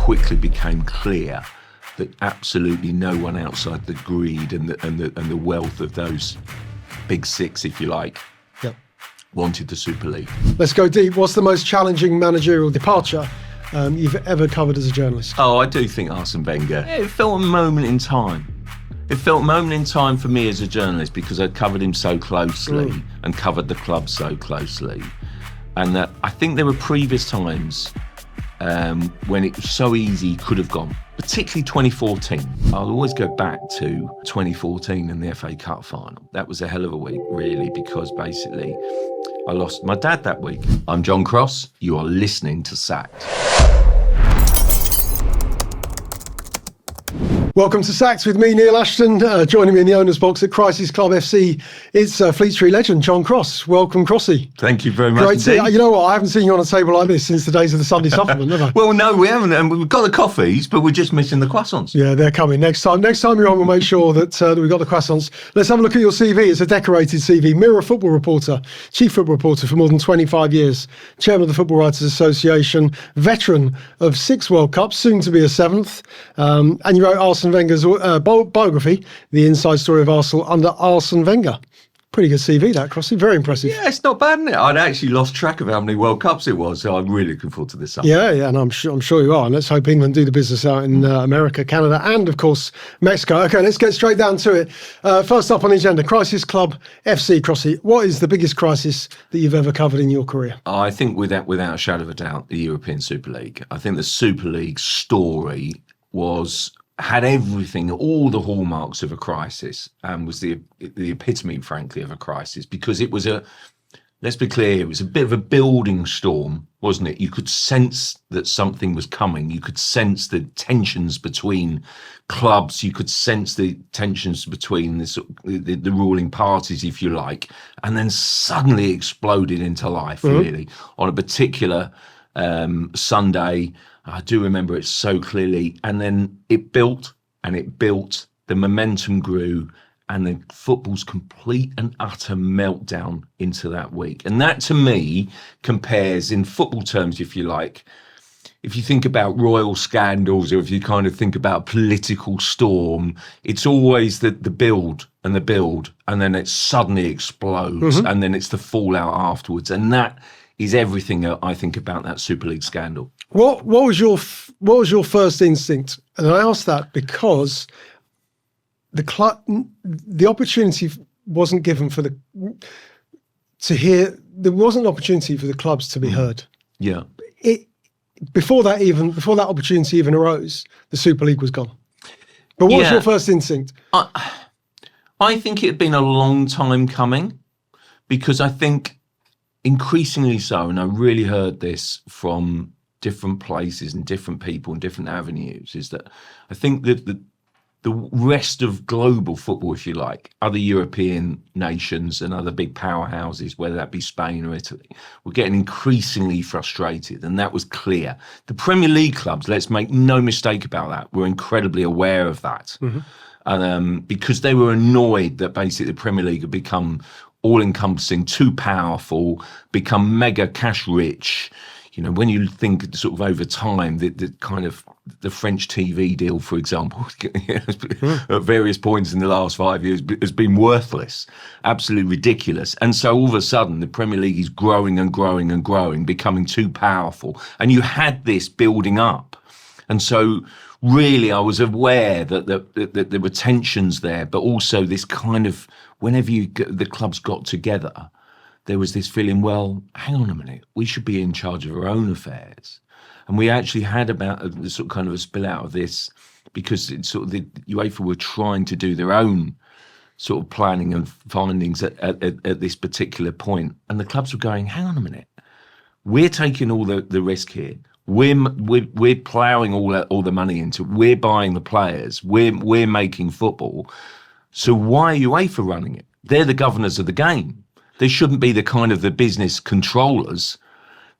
quickly became clear that absolutely no one outside the greed and the wealth of those big six, if you like, wanted the Super League. Let's go deep. What's the most challenging managerial departure you've ever covered as a journalist? Oh, I do think Arsène Wenger. It felt a moment in time. It felt a moment in time for me as a journalist because I'd covered him so closely and covered the club so closely. And I think there were previous times when it was so easy he could have gone, particularly 2014. I'll always go back to 2014 and the FA Cup final. That was a hell of a week, really, because basically I lost my dad that week. I'm John Cross. You are listening to Sacked. Welcome to Sacks with me, Neil Ashton. Joining me in the owner's box at Crisis Club FC is Fleet Street legend John Cross. Welcome, Crossy. Thank you very much. Great to, you know what, I haven't seen you on a table like this since the days of the Sunday supplement, have I? Well, no, we haven't. And we've got the coffees, but we're just missing the croissants. Yeah, they're coming. Next time you're on, we'll make sure that we've got the croissants. Let's have a look at your CV. It's a decorated CV. Mirror football reporter, chief football reporter for more than 25 years, chairman of the Football Writers Association, veteran of 6 World Cups, soon to be a 7th. And you wrote Arsene Wenger's biography, The Inside Story of Arsenal under Arsene Wenger. Pretty good CV, that, Crossy. Very impressive. Yeah, it's not bad, isn't it? I'd actually lost track of how many World Cups it was, so I'm really looking forward to this summer. Yeah, and I'm sure you are. And let's hope England do the business out in America, Canada, and of course Mexico. Okay, let's get straight down to it. First up on the agenda, Crisis Club FC. Crossy, what is the biggest crisis that you've ever covered in your career? I think without a shadow of a doubt, the European Super League. I think the Super League story had everything, all the hallmarks of a crisis, and was the epitome, frankly, of a crisis, because it was let's be clear, it was a bit of a building storm, wasn't it? You could sense that something was coming. You could sense the tensions between clubs. You could sense the tensions between the ruling parties, if you like, and then suddenly exploded into life, really, on a particular Sunday. I do remember it so clearly. And then it built, the momentum grew, and the football's complete and utter meltdown into that week. And that, to me, compares, in football terms, if you like, if you think about royal scandals, or if you kind of think about political storm, it's always the build, and then it suddenly explodes, and then it's the fallout afterwards. And that is everything I think about that Super League scandal. What was your first instinct? And I ask that because the opportunity wasn't given there wasn't an opportunity for the clubs to be heard. Yeah. Before that opportunity even arose, the Super League was gone. But what was your first instinct? I think it had been a long time coming, because I think increasingly so, and I really heard this from different places and different people and different avenues, is that I think that the rest of global football, if you like, other European nations and other big powerhouses, whether that be Spain or Italy, were getting increasingly frustrated, and that was clear. The Premier League clubs, let's make no mistake about that, were incredibly aware of that, because they were annoyed that basically the Premier League had become all-encompassing, too powerful, become mega cash-rich. You know, when you think sort of over time, the kind of the French TV deal, for example, at various points in the last 5 years has been worthless, absolutely ridiculous. And so all of a sudden, the Premier League is growing and growing and growing, becoming too powerful. And you had this building up. And so really, I was aware that there were tensions there, but also this kind of, whenever the clubs got together, there was this feeling, well, hang on a minute, we should be in charge of our own affairs. And we actually had about a sort of kind of a spill out of this, because it's sort of the UEFA were trying to do their own sort of planning and findings at this particular point. And the clubs were going, hang on a minute, we're taking all the risk here. We're ploughing all the money into it. We're buying the players. We're making football. So why are UEFA running it? They're the governors of the game. They shouldn't be the kind of the business controllers.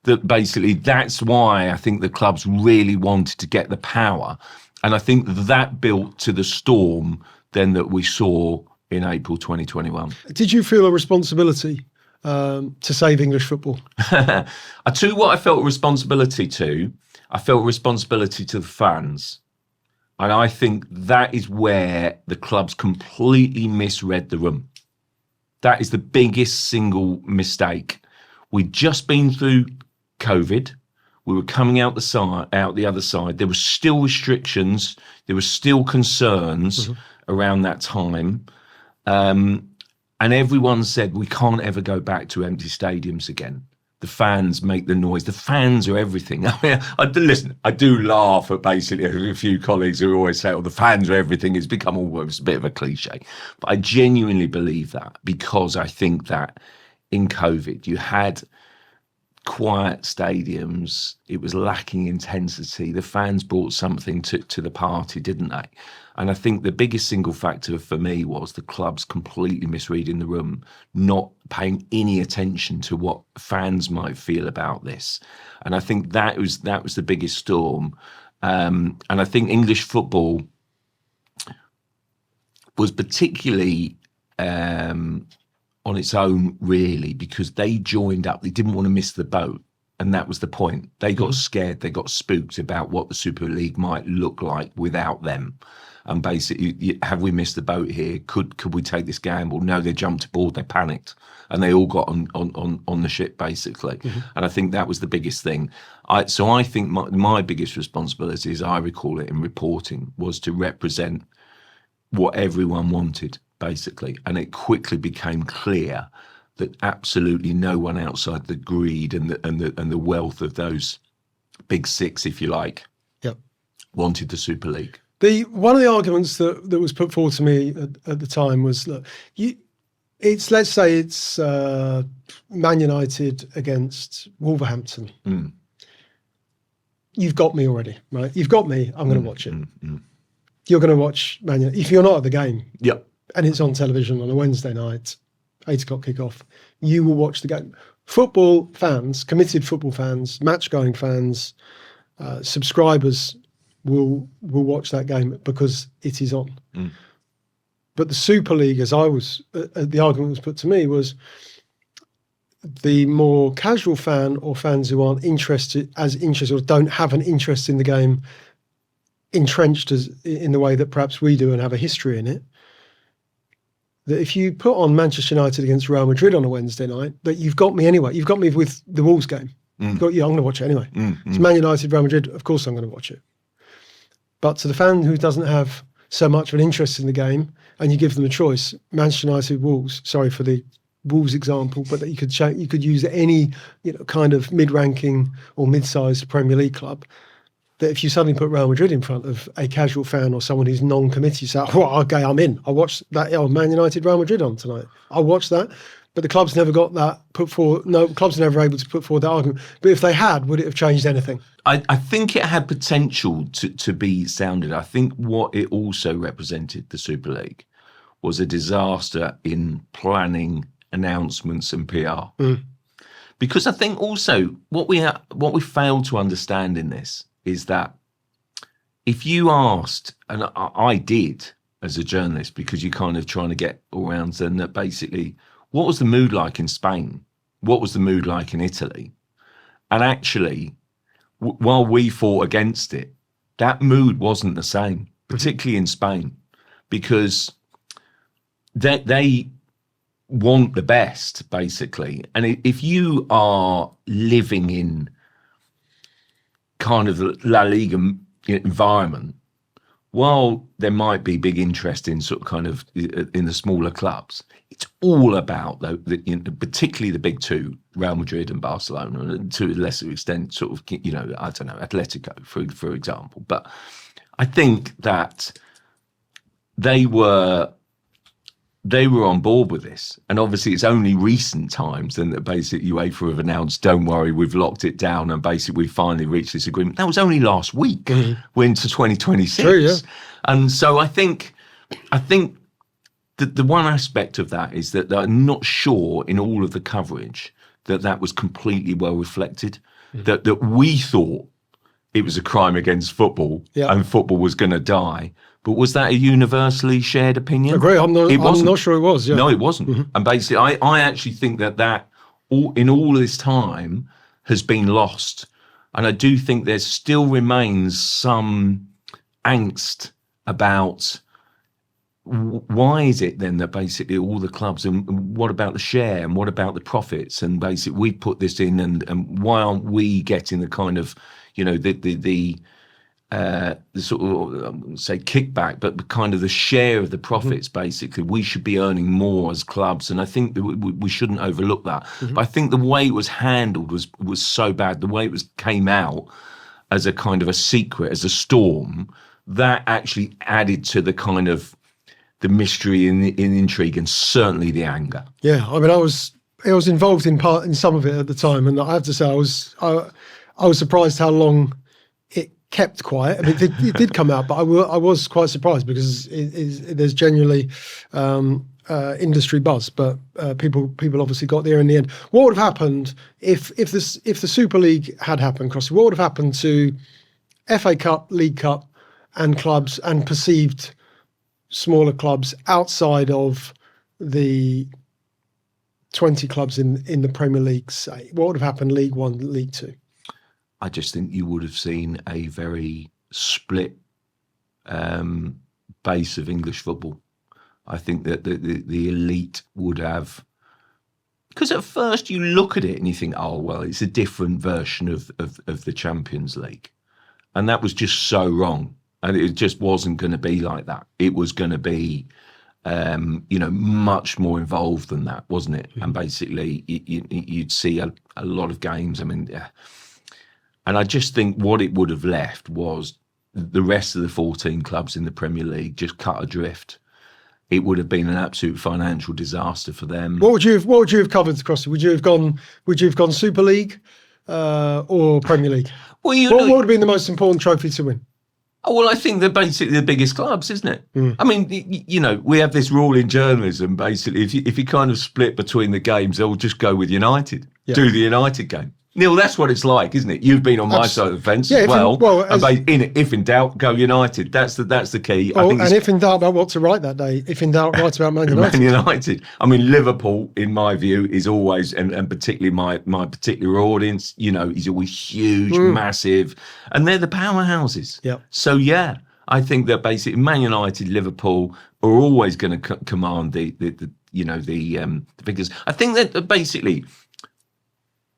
That basically, that's why I think the clubs really wanted to get the power. And I think that built to the storm then that we saw in April 2021. Did you feel a responsibility to save English football? I tell you what I felt a responsibility to. I felt a responsibility to the fans. And I think that is where the clubs completely misread the room. That is the biggest single mistake. We'd just been through COVID. We were coming out the other side. There were still restrictions. There were still concerns around that time. And everyone said, we can't ever go back to empty stadiums again. The fans make the noise. The fans are everything. I mean, I do laugh at basically a few colleagues who always say, oh, the fans are everything. It's become almost a bit of a cliche. But I genuinely believe that, because I think that in COVID, you had quiet stadiums. It was lacking intensity. The fans brought something to the party, didn't they? And I think the biggest single factor for me was the clubs completely misreading the room, not paying any attention to what fans might feel about this. And I think that was the biggest storm. And I think English football was particularly on its own, really, because they joined up. They didn't want to miss the boat. And that was the point. They got scared. They got spooked about what the Super League might look like without them. And basically, have we missed the boat here? Could we take this gamble? No, they jumped aboard. They panicked, and they all got on the ship, basically. And I think that was the biggest thing. So I think my biggest responsibility, as I recall it in reporting, was to represent what everyone wanted, basically. And it quickly became clear that absolutely no one outside the greed and the wealth of those big six, if you like, wanted the Super League. One of the arguments that was put forward to me at the time was, look, let's say it's Man United against Wolverhampton. You've got me already, right? You've got me. I'm going to watch it. You're going to watch Man United. If you're not at the game, and it's on television on a Wednesday night, 8:00 kickoff, you will watch the game. Football fans, committed football fans, match-going fans, subscribers will watch that game because it is on. But the Super League, as the argument was put to me, was the more casual fan, or fans who aren't interested or don't have an interest in the game entrenched in the way that perhaps we do and have a history in it, that if you put on Manchester United against Real Madrid on a Wednesday night, that you've got me anyway. You've got me with the Wolves game. I'm going to watch it anyway. It's Man United, Real Madrid, of course I'm going to watch it. But to the fan who doesn't have so much of an interest in the game, and you give them a choice, Manchester United, Wolves, sorry for the Wolves example, but that you could use any kind of mid-ranking or mid-sized Premier League club, that if you suddenly put Real Madrid in front of a casual fan or someone who's non-committed, you say, oh, okay, I'm in. I'll watch that Man United, Real Madrid on tonight. I'll watch that. But the clubs never got that put forward. No, clubs are never able to put forward that argument. But if they had, would it have changed anything? I think it had potential to be sounded. I think what it also represented, the Super League, was a disaster in planning, announcements and PR. Because I think also what we failed to understand in this is that if you asked, and I did as a journalist, because you're kind of trying to get all around, and that basically, what was the mood like in Spain? What was the mood like in Italy? And actually, while we fought against it, that mood wasn't the same, particularly in Spain, because they want the best, basically. And if you are living in kind of the La Liga environment, while there might be big interest in sort of kind of in the smaller clubs, it's all about particularly the big two, Real Madrid and Barcelona, and to a lesser extent, sort of, I don't know, Atletico, for example. But I think that they were on board with this. And obviously it's only recent times then that basically UEFA have announced, don't worry, we've locked it down, and basically we finally reached this agreement. That was only last week. We're into 2026. True, yeah. And so I think that the one aspect of that is that I'm not sure in all of the coverage that was completely well reflected, that we thought it was a crime against football Yeah. and football was going to die. But was that a universally shared opinion? Agree. I'm not sure it was. Yeah. No, it wasn't. And basically, I actually think that in all this time has been lost. And I do think there still remains some angst about why is it then that basically all the clubs, and what about the share and what about the profits, and basically we put this in, and why aren't we getting the kind of, the sort of say kickback, but kind of the share of the profits. Basically, we should be earning more as clubs, and I think that we shouldn't overlook that. But I think the way it was handled was so bad. The way it came out as a kind of a secret, as a storm, that actually added to the kind of the mystery and the intrigue, and certainly the anger. Yeah, I mean, I was involved in some of it at the time, and I have to say, I was surprised how long it kept quiet. I mean, it did come out, but I was quite surprised because there's genuinely industry buzz, but people obviously got there in the end. What would have happened if the Super League had happened, Crossy? What would have happened to FA Cup, League Cup, and clubs and perceived smaller clubs outside of the 20 clubs in the Premier League, say? What would have happened League One, League Two? I just think you would have seen a very split base of English football. I think that the elite would have, because at first you look at it and you think, oh, well, it's a different version of the Champions League. And that was just so wrong. And it just wasn't going to be like that. It was going to be, much more involved than that, wasn't it? And basically, you'd see a lot of games. I mean, and I just think what it would have left was the rest of the 14 clubs in the Premier League just cut adrift. It would have been an absolute financial disaster for them. What would you have covered, Crossy? Would you have gone Super League or Premier League? Well, what would have been the most important trophy to win? Oh, well, I think they're basically the biggest clubs, isn't it? I mean, we have this rule in journalism, basically, if you kind of split between the games, they'll just go with United, do the United game. Neil, that's what it's like, isn't it? You've been on my side of the fence as well. If in doubt, go United. That's the key. If in doubt about what to write that day, if in doubt, write about Man United. Man United. I mean, Liverpool, in my view, is always, and particularly my particular audience, is always huge, massive, and they're the powerhouses. Yeah. So yeah, I think that basically Man United, Liverpool are always going to command the figures. I think that basically,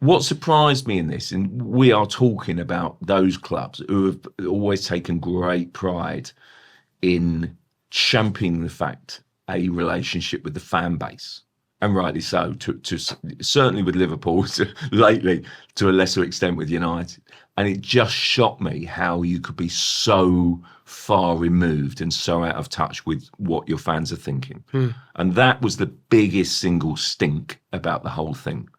what surprised me in this, and we are talking about those clubs who have always taken great pride in championing the fact, a relationship with the fan base, and rightly so, to certainly with Liverpool, lately to a lesser extent with United. And it just shocked me how you could be so far removed and so out of touch with what your fans are thinking. And that was the biggest single stink about the whole thing.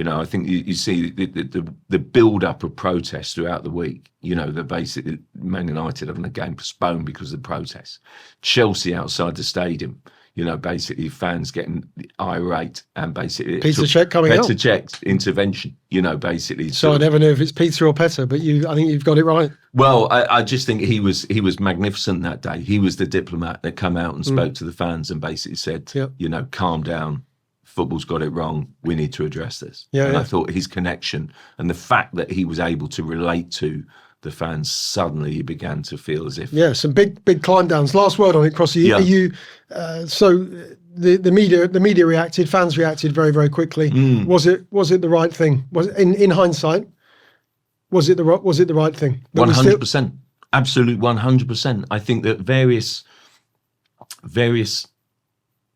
I think you see the build-up of protests throughout the week. The basically Man United having a game postponed because of the protests. Chelsea outside the stadium. Basically fans getting irate and basically Peter Cech coming out. Peter Cech intervention. Basically. So I never know if it's Peter or Petter, but I think you've got it right. Well, I just think he was magnificent that day. He was the diplomat that came out and spoke to the fans and basically said, calm down. Football's got it wrong. We need to address this. I thought his connection and the fact that he was able to relate to the fans, suddenly you began to feel as if... some big climb downs. Last word on it, Crossy. Are you... so the media reacted, fans reacted very, very quickly. Was it the right thing? Was it, in hindsight, was it the right thing? 100%. Absolute 100%. I think that various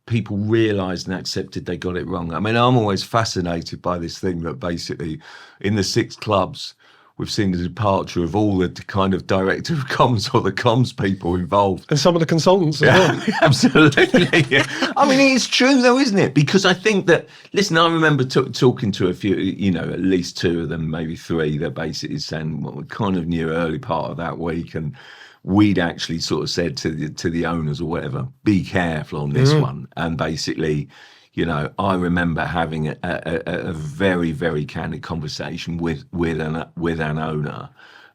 people realised and accepted they got it wrong. I mean, I'm always fascinated by this thing that basically in the 6 clubs, we've seen the departure of all the kind of director of comms or the comms people involved. And some of the consultants as well. Absolutely. Yeah. I mean, it's true though, isn't it? Because I think that, listen, I remember talking to a few, at least 2 of them, maybe 3, that basically saying, well, we kind of knew early part of that week, and we'd actually sort of said to the owners or whatever, be careful on this one. And basically, I remember having a very, very candid conversation with an owner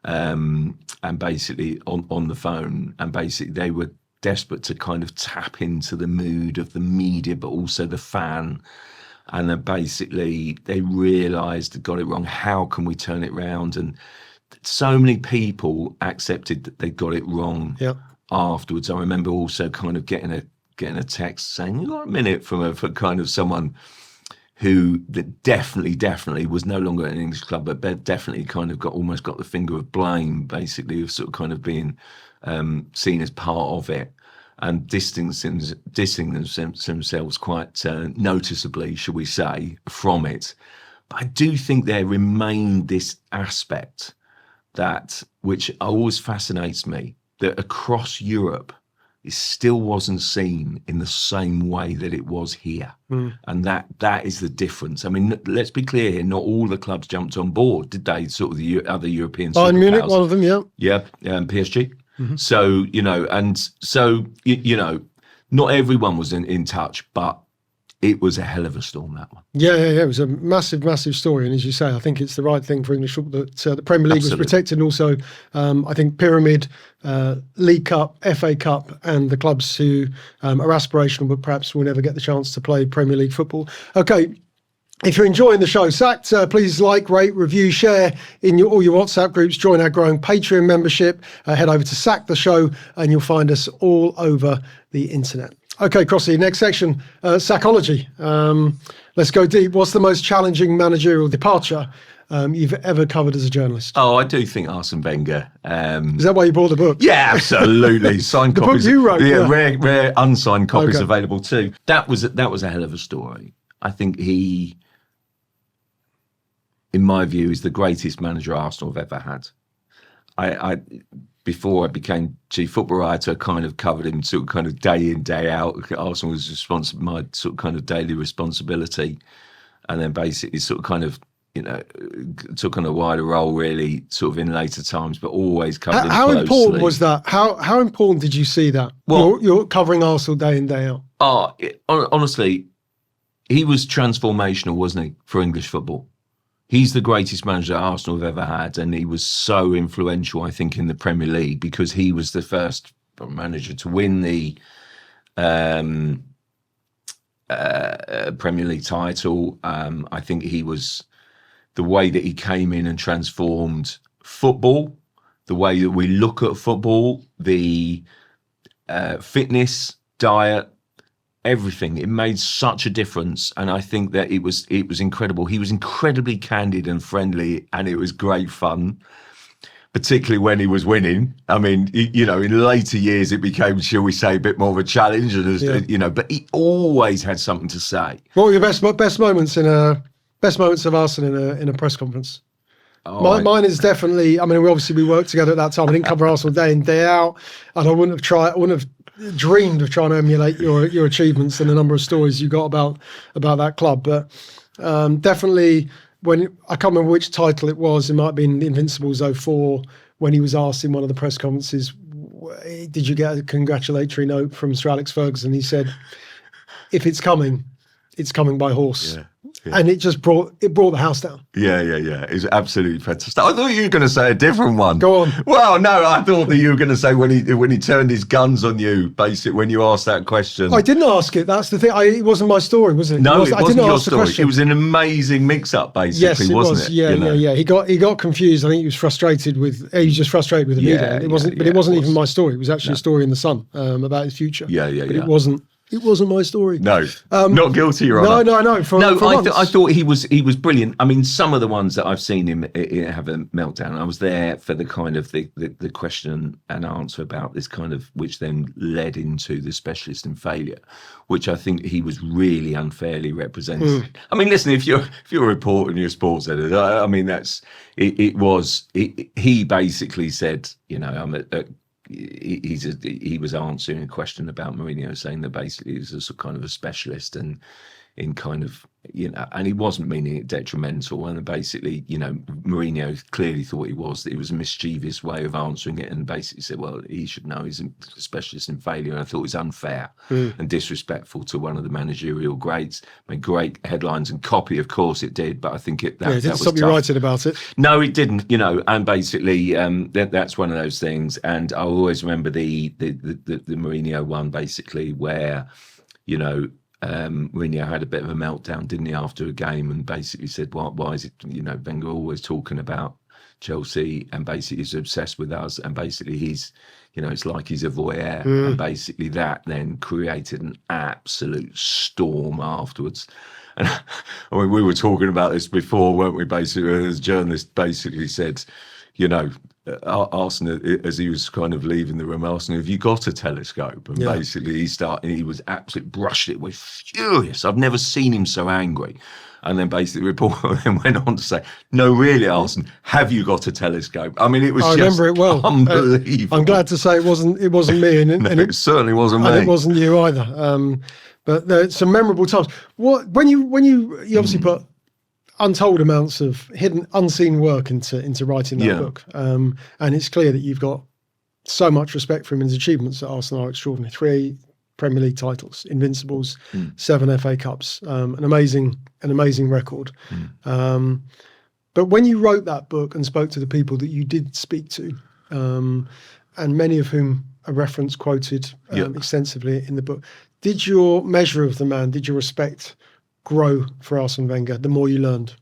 and basically on the phone, and basically they were desperate to kind of tap into the mood of the media, but also the fan. And then basically they realised they got it wrong. How can we turn it round? And so many people accepted that they got it wrong afterwards. I remember also kind of getting a text saying, "You got a minute?" from kind of someone who definitely was no longer at an English club, but definitely kind of almost got the finger of blame, basically, of sort of kind of being seen as part of it, and distancing themselves quite noticeably, shall we say, from it. But I do think there remained this aspect which always fascinates me, that across Europe, it still wasn't seen in the same way that it was here. And that is the difference. I mean, let's be clear here, not all the clubs jumped on board, did they? Sort of the other European superpowers. Bayern Munich, one of them, yeah. Yeah, PSG. So, not everyone was in touch, but it was a hell of a storm, that one. Yeah. It was a massive story. And as you say, I think it's the right thing for English football that the Premier League was protected. And also, I think Pyramid, League Cup, FA Cup, and the clubs who are aspirational but perhaps will never get the chance to play Premier League football. Okay. If you're enjoying the show, Sacked, please like, rate, review, share in all your WhatsApp groups, join our growing Patreon membership, head over to Sack the Show, and you'll find us all over the internet. Okay, Crossy, next section, psychology. Let's go deep. What's the most challenging managerial departure you've ever covered as a journalist? Oh, I do think Arsene Wenger. Is that why you bought the book? Yeah, absolutely. Signed the copies. book you wrote? Yeah, rare unsigned copies available too. That was a hell of a story. I think he, in my view, is the greatest manager Arsenal have ever had. I before I became chief football writer, I kind of covered him sort of kind of day in, day out. Arsenal was my sort of kind of daily responsibility. And then basically sort of kind of, took on a wider role really sort of in later times, but always covered him closely. How important was that? How important did you see that? Well, you're covering Arsenal day in, day out. Honestly, he was transformational, wasn't he, for English football? He's the greatest manager Arsenal have ever had, and he was so influential, I think, in the Premier League because he was the first manager to win the Premier League title. I think he was the way that he came in and transformed football, the way that we look at football, the fitness, diet, everything. It made such a difference, and I think that it was incredible. He was incredibly candid and friendly, and it was great fun, particularly when he was winning. I mean, in later years it became, shall we say, a bit more of a challenge, and but he always had something to say. What were your best moments of Arsene in a press conference? Mine is definitely, I mean, we worked together at that time. I didn't cover Arsenal day in, day out, and I wouldn't have dreamed of trying to emulate your achievements and the number of stories you got about that club. But definitely, when I can't remember which title it was, it might have been Invincibles 04, when he was asked in one of the press conferences, did you get a congratulatory note from Sir Alex Ferguson? He said, if it's coming by horse. Yeah. And it just brought the house down. Yeah. It was absolutely fantastic. I thought you were going to say a different one. Go on. Well, no, I thought that you were going to say when he turned his guns on you, basically, when you asked that question. I didn't ask it. That's the thing. It wasn't my story, was it? No, it wasn't your story. It was an amazing mix-up, basically, yes, it wasn't it? Yeah. He got confused. I think he was frustrated with. He was just frustrated with the media. It wasn't even my story. It was actually a story in the Sun about his future. Yeah. It wasn't my story. No, not guilty, Your Honour. No. I thought he was brilliant. I mean, some of the ones that I've seen him have a meltdown. I was there for the kind of the question and answer about this kind of, which then led into the specialist in failure, which I think he was really unfairly represented. I mean, listen, if you're a reporter and you're a sports editor, I mean, he basically said, he was answering a question about Mourinho, saying that basically he was a kind of a specialist, and in kind of, and he wasn't meaning it detrimental. And basically, Mourinho clearly thought he was, that it was a mischievous way of answering it, and basically said, well, he should know he's a specialist in failure. And I thought it was unfair and disrespectful to one of the managerial greats. Made great headlines and copy, of course it did, but I think it didn't stop you writing about it. No, it didn't, and basically that's one of those things. And I'll always remember the Mourinho one, basically, where, Mourinho had a bit of a meltdown, didn't he, after a game, and basically said, why is it, Wenger always talking about Chelsea, and basically he's obsessed with us, and basically he's, it's like he's a voyeur, and basically that then created an absolute storm afterwards. And I mean, we were talking about this before, weren't we? Basically, as a journalist basically said, Arsene, as he was kind of leaving the room, Arsene, have you got a telescope? And basically he was absolutely brushed it with furious. I've never seen him so angry. And then basically the reporter then went on to say, no, really, Arsene, have you got a telescope? I mean, it was remember it well. Unbelievable. I'm glad to say it wasn't me. And it certainly wasn't me. And it wasn't you either. But there's some memorable times. When you obviously put untold amounts of hidden, unseen work into writing that book, and it's clear that you've got so much respect for him and his achievements at Arsenal are extraordinary. 3 Premier League titles, Invincibles, 7 FA Cups, an amazing record. But when you wrote that book and spoke to the people that you did speak to, and many of whom are referenced, quoted extensively in the book, did your measure of the man, did your respect grow for Arsene Wenger the more you learned?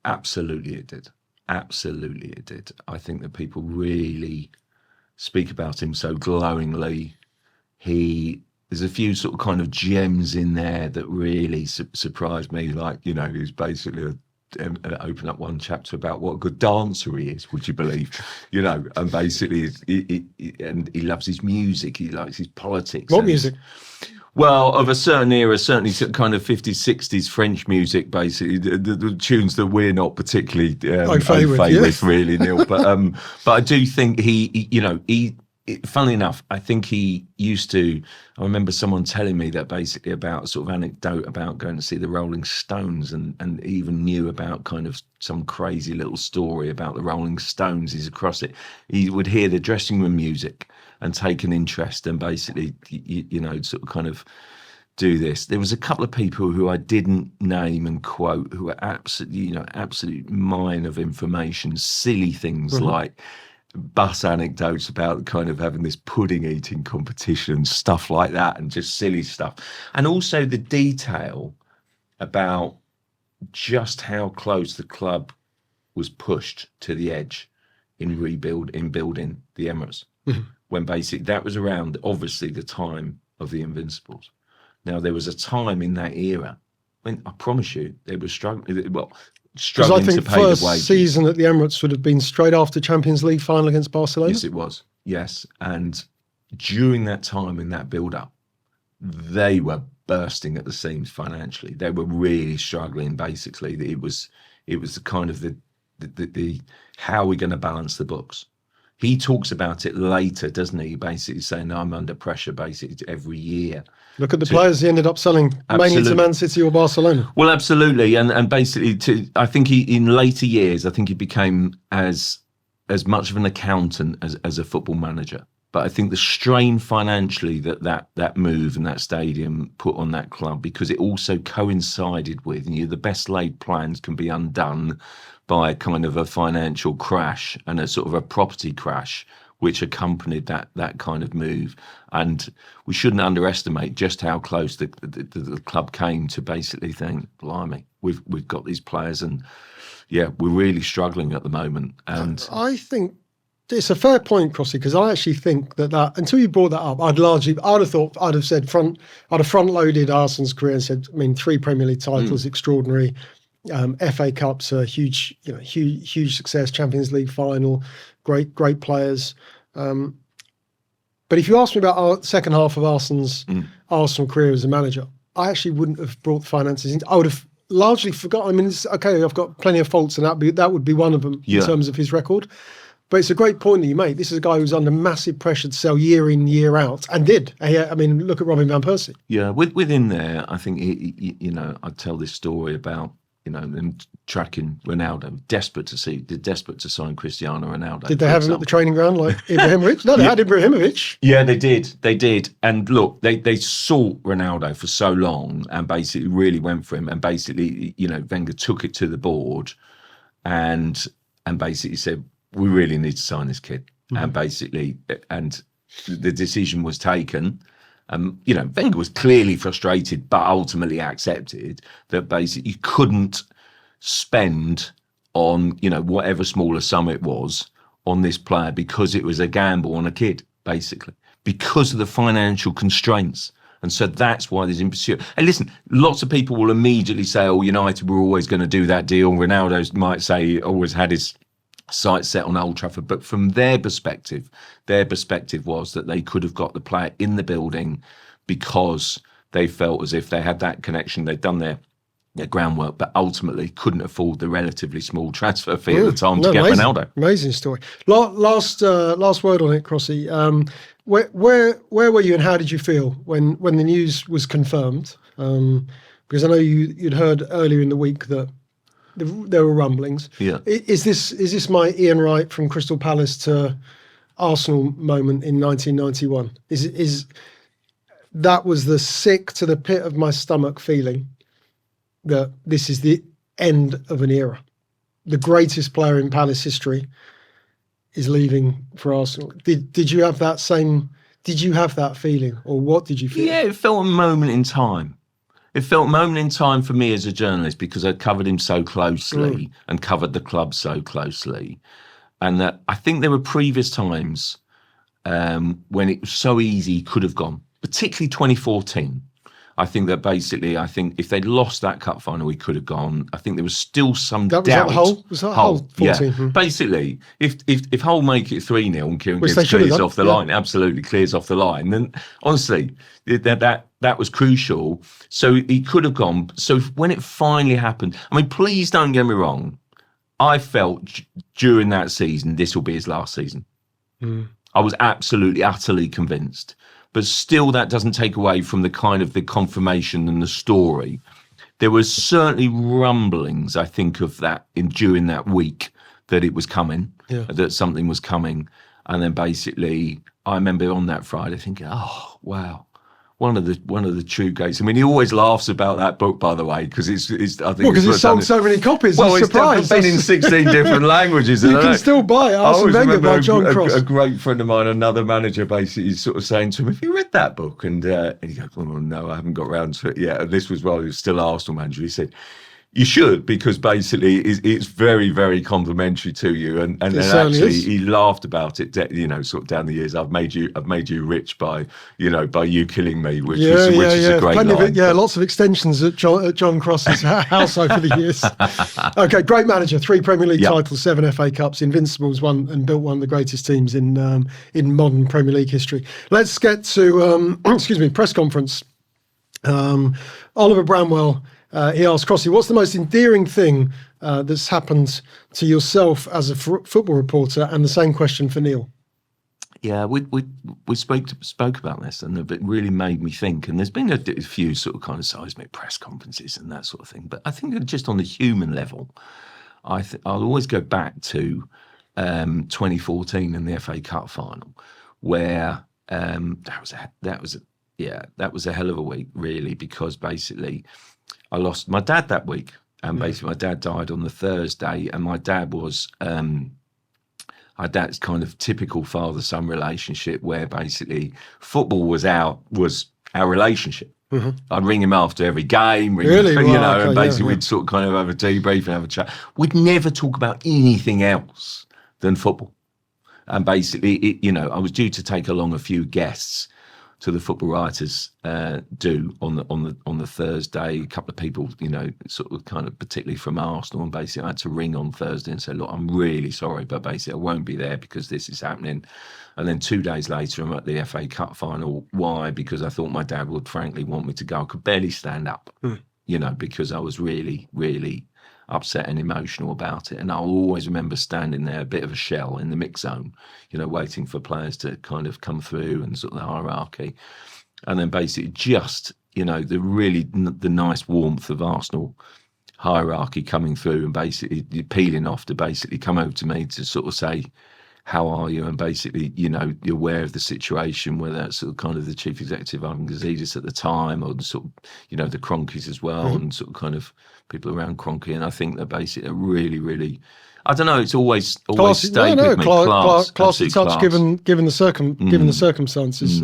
Absolutely it did. Absolutely it did. I think that people really speak about him so glowingly. There's a few sort of kind of gems in there that really surprised me, like, he's basically open up one chapter about what a good dancer he is, would you believe? And basically he loves his music, he likes his politics. What music? Well, of a certain era, certainly kind of 50s, 60s French music, basically, the tunes that we're not particularly au fait with, really, Neil. But I do think funnily enough, I think he used to, I remember someone telling me that basically about a sort of anecdote about going to see the Rolling Stones, and even knew about kind of some crazy little story about the Rolling Stones. He's across it. He would hear the dressing room music and take an interest, and basically, sort of kind of do this. There was a couple of people who I didn't name and quote who were absolutely, absolute mine of information, silly things like bus anecdotes about kind of having this pudding eating competition, stuff like that, and just silly stuff. And also the detail about just how close the club was pushed to the edge in building the Emirates. When basically that was around, obviously, the time of the Invincibles. Now, there was a time in that era when, I promise you, they were struggling to pay the wages. First season at the Emirates would have been straight after Champions League final against Barcelona. Yes, it was. Yes. And during that time, in that build-up, they were bursting at the seams financially. They were really struggling, basically. It was the kind of the how are we going to balance the books? He talks about it later, doesn't he? Basically saying, I'm under pressure basically every year. Look at the players he ended up selling, mainly to Man City or Barcelona. Well, absolutely. And basically, I think in later years, I think he became as much of an accountant as a football manager. But I think the strain financially that move and that stadium put on that club, because it also coincided with, the best laid plans can be undone by a kind of a financial crash and a sort of a property crash, which accompanied that kind of move. And we shouldn't underestimate just how close the club came to basically think, blimey, we've got these players, and we're really struggling at the moment. And I think it's a fair point, Crossy, because I actually think that until you brought that up, I'd have said front loaded Arsene's career and said, 3 Premier League titles, extraordinary. FA Cups, a huge success. Champions League final, great players. But if you ask me about our second half of Arsene's Arsenal career as a manager, I actually wouldn't have brought the finances in. I would have largely forgotten. It's okay, I've got plenty of faults, and that would be one of them in terms of his record. But it's a great point that you make. This is a guy who's under massive pressure to sell year in, year out, and did. I mean, look at Robin van Persie. Yeah, within there, I think, I tell this story about, them tracking Ronaldo, desperate to sign Cristiano Ronaldo. Did they have him at the training ground like Ibrahimovic? No, they had Ibrahimovic. Yeah, they did. And look, they sought Ronaldo for so long and basically really went for him. And basically, Wenger took it to the board and basically said, we really need to sign this kid. Mm-hmm. And the decision was taken. Wenger was clearly frustrated, but ultimately accepted that basically you couldn't spend on, whatever smaller sum it was on this player because it was a gamble on a kid, basically, because of the financial constraints. And so that's why there's in pursuit. And listen, lots of people will immediately say, oh, United were always going to do that deal. Ronaldo might say he always had his sights set on Old Trafford. But from their perspective was that they could have got the player in the building because they felt as if they had that connection. They'd done their groundwork, but ultimately couldn't afford the relatively small transfer fee at the time to get Ronaldo. Amazing story. Last word on it, Crossy. Where were you and how did you feel when the news was confirmed? Because I know you'd heard earlier in the week that there were rumblings. Yeah. Is this my Ian Wright from Crystal Palace to Arsenal moment in 1991? Is that was the sick to the pit of my stomach feeling that this is the end of an era. The greatest player in Palace history is leaving for Arsenal. Did you have that same? Did you have that feeling, or what did you feel? Yeah, it felt a moment in time. It felt a moment in time for me as a journalist because I covered him so closely and covered the club so closely. And that I think there were previous times when it was so easy he could have gone, particularly 2014. I think if they'd lost that cup final, he could have gone. I think there was still some doubt. Was that Hull? 14? Yeah. Basically, if Hull make it 3-0 and Kieran Gibbs clears off the line, absolutely clears off the line, then honestly, that was crucial. So he could have gone. So when it finally happened, I mean, please don't get me wrong. I felt during that season, this will be his last season. I was absolutely, utterly convinced. But still, that doesn't take away from the kind of the confirmation and the story. There was certainly rumblings, I think, of that during that week that it was coming, that something was coming. And then basically, I remember on that Friday thinking, oh, wow. One of the true gates. I mean, he always laughs about that book, by the way, because it's. I think because it's sold so many copies. Well, it's been in 16 different languages. You can still buy it. Arsene Wenger by John Cross. A great friend of mine, another manager, basically sort of saying to him, "Have you read that book?" And he goes, "Oh no, I haven't got round to it yet." And this was while he was still Arsenal manager. He said, you should, because basically it's very, very complimentary to you, and actually he laughed about it, sort of down the years. I've made you rich by you killing me, which is a great line. Lots of extensions at John Cross's house over the years. Okay, great manager, 3 Premier League titles, 7 FA Cups, Invincibles, won and built one of the greatest teams in modern Premier League history. Let's get to press conference. Oliver Bramwell. He asked Crossy, what's the most endearing thing that's happened to yourself as a football reporter? And the same question for Neil. Yeah, we spoke about this, and it really made me think. And there's been a few sort of kind of seismic press conferences and that sort of thing. But I think just on the human level, I'll always go back to 2014 in the FA Cup final, where that was a hell of a week, really, because basically I lost my dad that week, and basically my dad died on the Thursday, and my dad was our dad's kind of typical father-son relationship, where basically football was our relationship. Mm-hmm. I'd ring him after every game, and basically we'd sort of kind of have a debrief and have a chat. We'd never talk about anything else than football. And basically, I was due to take along a few guests to the football writers do on the Thursday. A couple of people, sort of kind of particularly from Arsenal, and basically I had to ring on Thursday and say, look, I'm really sorry, but basically I won't be there because this is happening. And then 2 days later, I'm at the FA Cup final. Why? Because I thought my dad would frankly want me to go. I could barely stand up, because I was really, really upset and emotional about it. And I'll always remember standing there, a bit of a shell in the mix zone, waiting for players to kind of come through and sort of the hierarchy. And then basically just, the nice warmth of Arsenal hierarchy coming through and basically peeling off to basically come over to me to sort of say, how are you? And basically, you're aware of the situation, whether that's sort of kind of the chief executive, Ivan Gazidis at the time, or the sort of, the Kroenkes as well, and sort of kind of people around Kroenke. And I think that basically really, really, I don't know, it's always stayed with me. Class and touch, given the circumstances.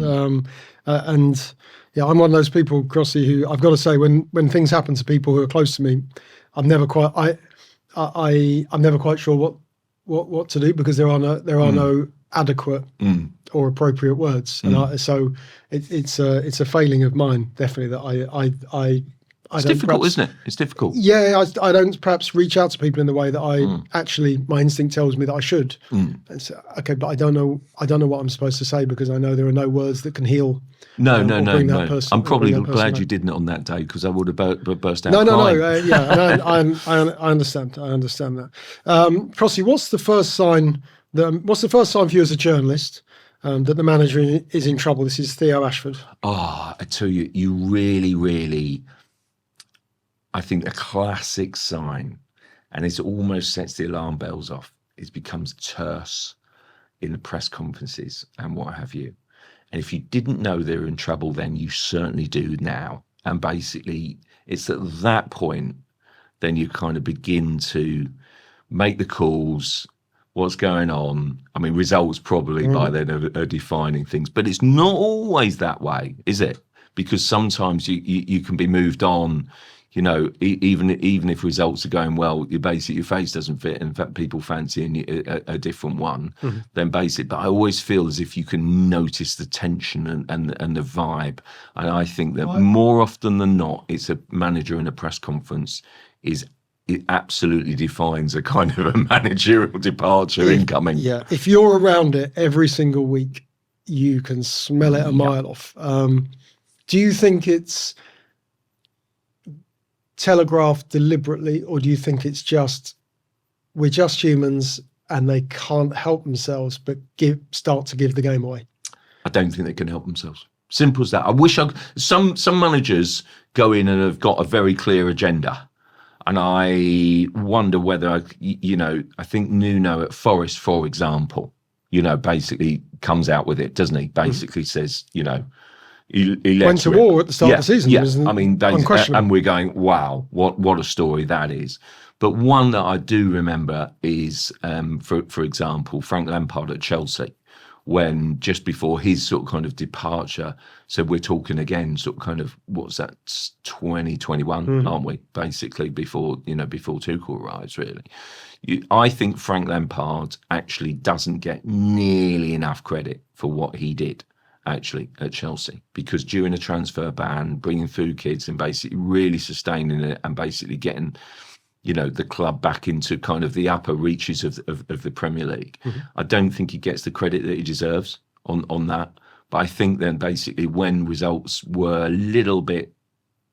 And yeah, I'm one of those people, Crossy, who I've got to say, when things happen to people who are close to me, I'm never quite sure what to do, because there are no adequate or appropriate words, and so it's a failing of mine, definitely, that it's difficult, isn't it? It's difficult. Yeah, I don't perhaps reach out to people in the way that I actually, my instinct tells me that I should. And so, okay, but I don't know what I'm supposed to say, because I know there are no words that can heal. No. I'm probably glad you didn't on that day, because I would have burst out crying. No. I understand. I understand that. Crossy, what's the first sign for you as a journalist that the manager is in trouble? This is Theo Ashford. Oh, I tell you, you really, really, I think a classic sign, and it almost sets the alarm bells off, it becomes terse in the press conferences and what have you. And if you didn't know they were in trouble then, you certainly do now. And basically, it's at that point, then you kind of begin to make the calls, what's going on. I mean, results probably by then are defining things, but it's not always that way, is it? Because sometimes you can be moved on, even if results are going well, your face doesn't fit. In fact, people fancying a different one. Then basically, but I always feel as if you can notice the tension and the vibe. And I think that more often than not, it's a manager in a press conference it absolutely defines a kind of a managerial departure incoming. Yeah, if you're around it every single week, you can smell it a mile off. Do you think it's telegraphed deliberately, or do you think it's just, we're just humans and they can't help themselves but start to give the game away? I don't think they can help themselves. Simple as that. I wish some managers go in and have got a very clear agenda. And I wonder whether, I think Nuno at Forest, for example, basically comes out with it, doesn't he? Basically says, he went to war at the start of the season. Yeah, I mean, and we're going, wow, what a story that is. But one that I do remember is, for example, Frank Lampard at Chelsea, when just before his sort of kind of departure, so we're talking again sort of kind of, what's that, 2021, aren't we? Basically before Tuchel arrives, really. I think Frank Lampard actually doesn't get nearly enough credit for what he did actually at Chelsea, because during a transfer ban, bringing through kids and basically really sustaining it and basically getting the club back into kind of the upper reaches of the Premier League. I don't think he gets the credit that he deserves on that. But I think then basically when results were a little bit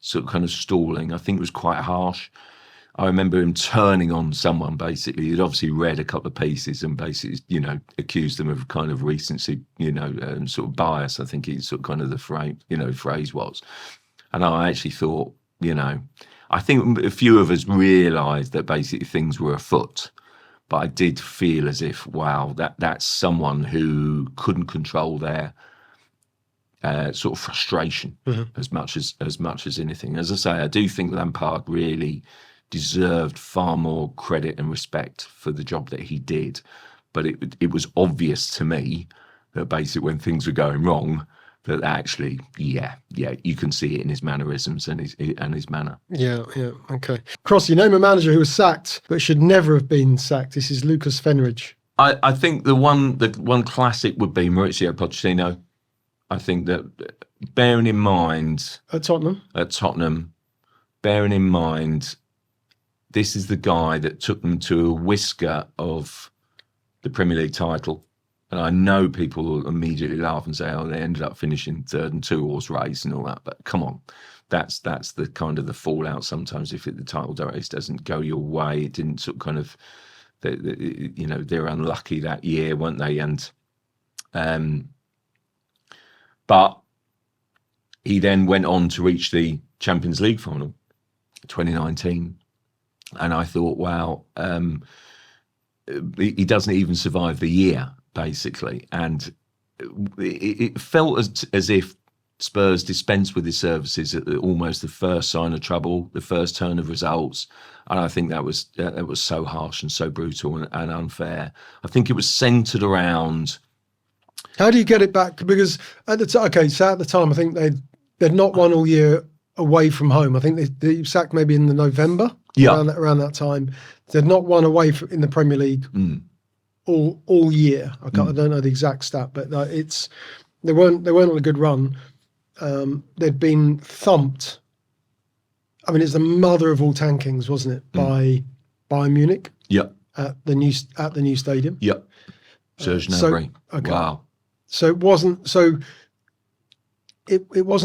sort of kind of stalling, I think it was quite harsh. I remember him turning on someone, basically. He'd obviously read a couple of pieces and basically, accused them of kind of recency, sort of bias. I think he sort of kind of the phrase was. And I actually thought, I think a few of us realised that basically things were afoot, but I did feel as if, wow, that's someone who couldn't control their sort of frustration as much as anything. As I say, I do think Lampard really deserved far more credit and respect for the job that he did, but it was obvious to me that basically when things were going wrong, that actually, you can see it in his mannerisms and his manner. Yeah, okay. Cross, you name a manager who was sacked but should never have been sacked. This is Lucas Fenridge. I think the one classic would be Mauricio Pochettino. I think that bearing in mind at Tottenham, bearing in mind this is the guy that took them to a whisker of the Premier League title And I know people will immediately laugh and say, "Oh, they ended up finishing third and 2-horse race and all that." But come on, that's the kind of the fallout sometimes if the title race doesn't go your way. It didn't sort of kind of, they're unlucky that year, weren't they? And but he then went on to reach the Champions League final, 2019, and I thought, wow, he doesn't even survive the year, basically. And it felt as if Spurs dispensed with his services at almost the first sign of trouble, the first turn of results. And I think that was so harsh and so brutal and unfair. I think it was centred around... How do you get it back? Because at the time, so at the time, I think they'd not won all year away from home. I think they sacked maybe in the November, around that time. They'd not won away in the Premier League all year. I don't know the exact stat, but they weren't on a good run. They'd been thumped. I mean, it's the mother of all tankings, wasn't it? By Bayern Munich. Yep. At the new stadium. Yep. Serge Gnabry. Okay. Wow. So it wasn't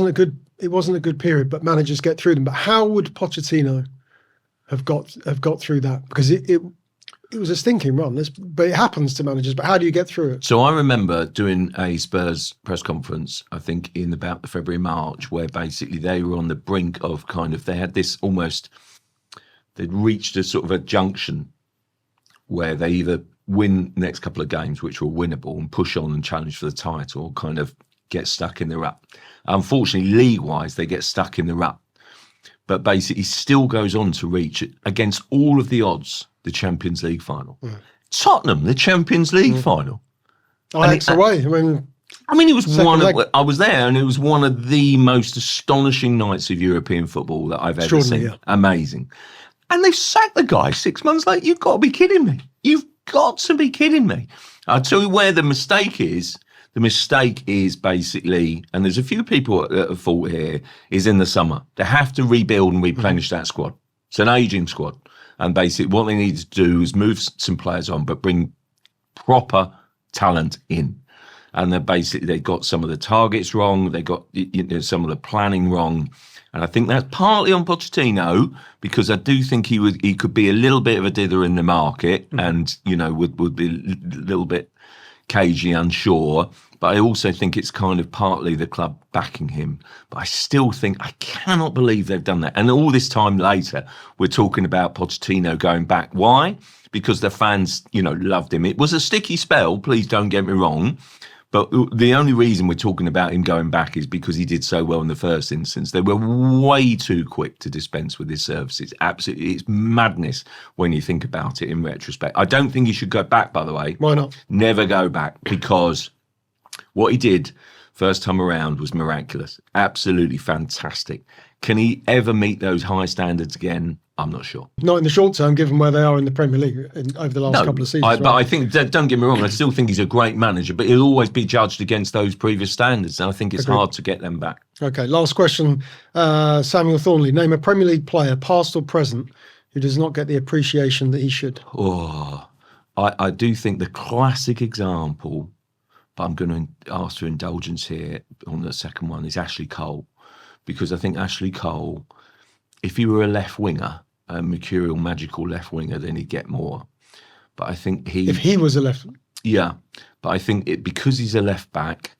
a good period, but managers get through them. But how would Pochettino have got through that? Because it was a stinking run. But it happens to managers. But how do you get through it? So I remember doing a Spurs press conference, I think in about the February, March, where basically they were on the brink of they had this they'd reached a sort of a junction where they either win the next couple of games, which were winnable, and push on and challenge for the title, or kind of get stuck in the rut. Unfortunately, league-wise, they get stuck in the rut. But basically still goes on to reach, against all of the odds, the Champions League final. Tottenham, the Champions League final. Ajax away. I mean, it was I was there, and it was one of the most astonishing nights of European football that I've ever seen. Yeah. Amazing. And they've sacked the guy 6 months later. You've got to be kidding me. You've got to be kidding me. I'll tell you where the mistake is. The mistake is basically, and there's a few people at fault here, is in the summer. They have to rebuild and replenish that squad. It's an aging squad. And basically what they need to do is move some players on, but bring proper talent in. And they got some of the targets wrong. They got some of the planning wrong. And I think that's partly on Pochettino, because I do think he could be a little bit of a dither in the market and, would be a little bit cagey, unsure. But I also think it's kind of partly the club backing him. But I still think, I cannot believe they've done that. And all this time later, we're talking about Pochettino going back. Why? Because the fans, loved him. It was a sticky spell, please don't get me wrong. But the only reason we're talking about him going back is because he did so well in the first instance. They were way too quick to dispense with his services. Absolutely. It's madness when you think about it in retrospect. I don't think he should go back, by the way. Why not? Never go back, because what he did first time around was miraculous. Absolutely fantastic. Can he ever meet those high standards again? I'm not sure. Not in the short term, given where they are in the Premier League over the last couple of seasons. But I think, don't get me wrong, I still think he's a great manager, but he'll always be judged against those previous standards. And I think it's hard to get them back. Okay, last question. Samuel Thornley, name a Premier League player, past or present, who does not get the appreciation that he should. I do think the classic example, but I'm going to ask for indulgence here on the second one, is Ashley Cole. Because I think Ashley Cole, if he were a left winger, a mercurial, magical left winger, then he'd get more. But I think if he was a left, but I think because he's a left back,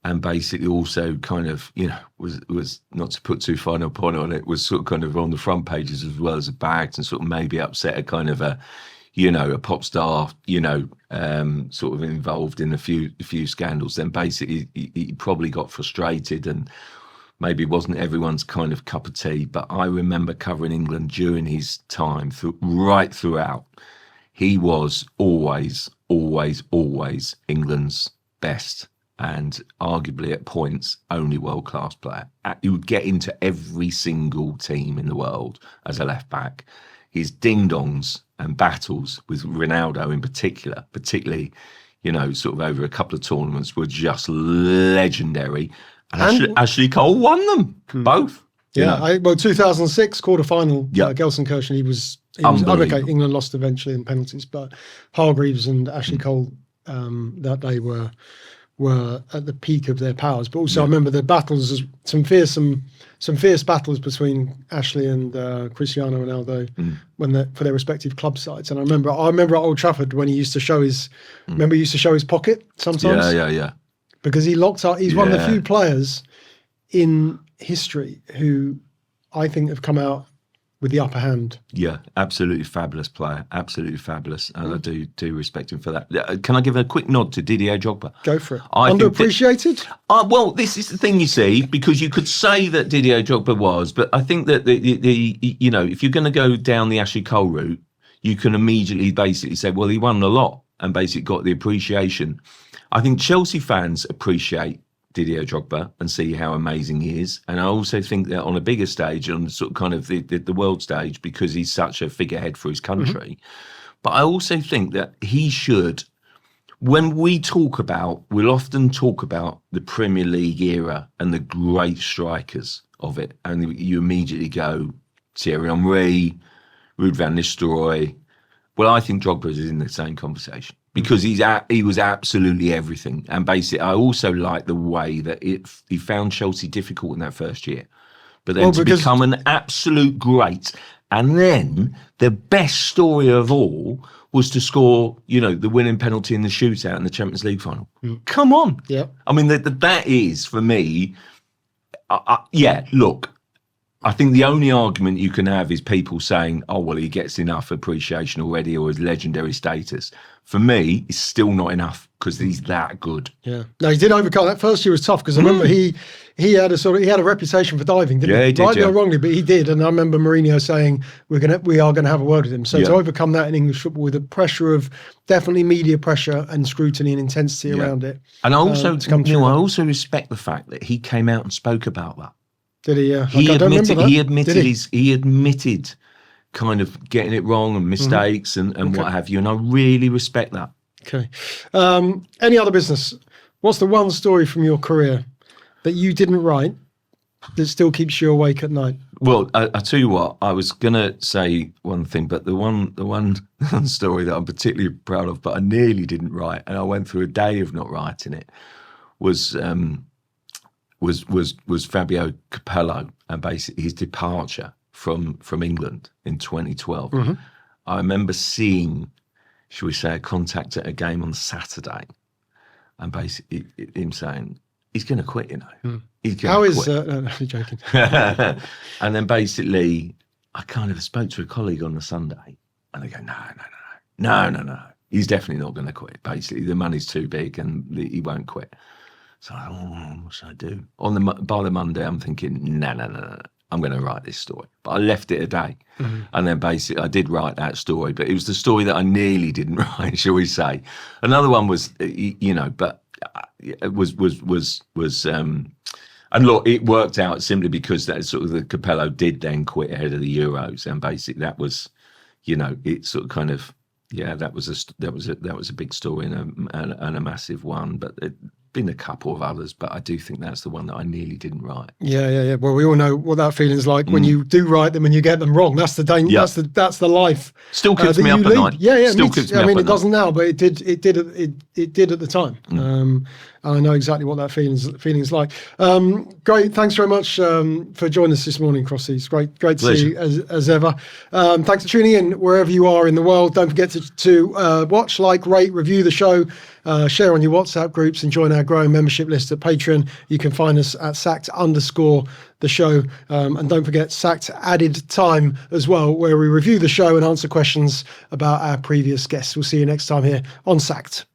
and basically also kind of was not to put too fine a point on it, was sort of kind of on the front pages as well as the bags, and sort of maybe upset a kind of a pop star, sort of involved in a few scandals. Then basically he probably got frustrated and maybe wasn't everyone's kind of cup of tea. But I remember covering England during his time, right throughout. He was always, always, always England's best, and arguably at points only world-class player. He would get into every single team in the world as a left back. His ding-dongs and battles with Ronaldo in particular, particularly, sort of over a couple of tournaments, were just legendary. And Ashley Cole won them both. Yeah, 2006 quarterfinal, Gelsenkirchen. He was okay. England lost eventually in penalties, but Hargreaves and Ashley Cole that they were at the peak of their powers. But also, I remember the battles, some fierce battles between Ashley and Cristiano Ronaldo for their respective club sides. And I remember at Old Trafford when he used to show his pocket sometimes. Yeah. Because he locked up. He's one of the few players in history who I think have come out with the upper hand. Yeah, absolutely fabulous player, absolutely fabulous, and I do respect him for that. Can I give a quick nod to Didier Drogba? Go for it. Underappreciated? Well, this is the thing, you see, because you could say that Didier Drogba was, but I think that the if you're going to go down the Ashley Cole route, you can immediately basically say, well, he won a lot and basically got the appreciation. I think Chelsea fans appreciate Didier Drogba and see how amazing he is. And I also think that on a bigger stage, on sort of kind of the world stage, because he's such a figurehead for his country. But I also think that he should, when we'll often talk about the Premier League era and the great strikers of it. And you immediately go, Thierry Henry, Ruud van Nistelrooy. Well, I think Drogba is in the same conversation. Because he was absolutely everything. And basically, I also like the way that he found Chelsea difficult in that first year. But then to become an absolute great. And then the best story of all was to score, the winning penalty in the shootout in the Champions League final. Come on. Yeah. I mean, that is, for me, look, I think the only argument you can have is people saying, oh, well, he gets enough appreciation already or his legendary status. For me, it's still not enough because he's that good. Yeah. No, he did overcome. That first year was tough because I remember he had a reputation for diving, didn't he? Yeah, he did, rightly or wrongly, but he did. And I remember Mourinho saying, we are going to have a word with him. So to overcome that in English football with the pressure of definitely media pressure and scrutiny and intensity around it. And I also respect the fact that he came out and spoke about that. Did he? He admitted kind of getting it wrong and mistakes and what have you. And I really respect that. Okay. Any other business? What's the one story from your career that you didn't write that still keeps you awake at night? Well, I tell you what, I was going to say one thing, but the one story that I'm particularly proud of, but I nearly didn't write, and I went through a day of not writing it, was Fabio Capello and basically his departure from England in 2012. I remember seeing, shall we say, a contact at a game on Saturday, and basically him saying he's going to quit. He's going to quit. No, I'm joking. And then basically, I kind of spoke to a colleague on the Sunday, and they go, no, he's definitely not going to quit. Basically, the money's too big, and he won't quit. So what should I do? By the Monday, I'm thinking, no, I'm going to write this story. But I left it a day. And then basically I did write that story, but it was the story that I nearly didn't write, shall we say. Another one was, but it was and look, it worked out simply because that sort of the Capello did then quit ahead of the Euros. And basically that was, it sort of kind of, that was a big story and a massive one, but been a couple of others, but I do think that's the one that I nearly didn't write. Yeah. Well, we all know what that feeling is like when you do write them and you get them wrong. That's the danger. Yeah. That's the life. Still keeps me up at night. Yeah. Still keeps me up. I mean, it doesn't now, but it did at the time. And I know exactly what that feeling's like. Great. Thanks very much for joining us this morning, Crossy. It's great to see you as ever. Thanks for tuning in wherever you are in the world. Don't forget to watch, like, rate, review the show, share on your WhatsApp groups, and join our growing membership list at Patreon. You can find us at sacked_the show. And don't forget Sacked Added Time as well, where we review the show and answer questions about our previous guests. We'll see you next time here on Sacked.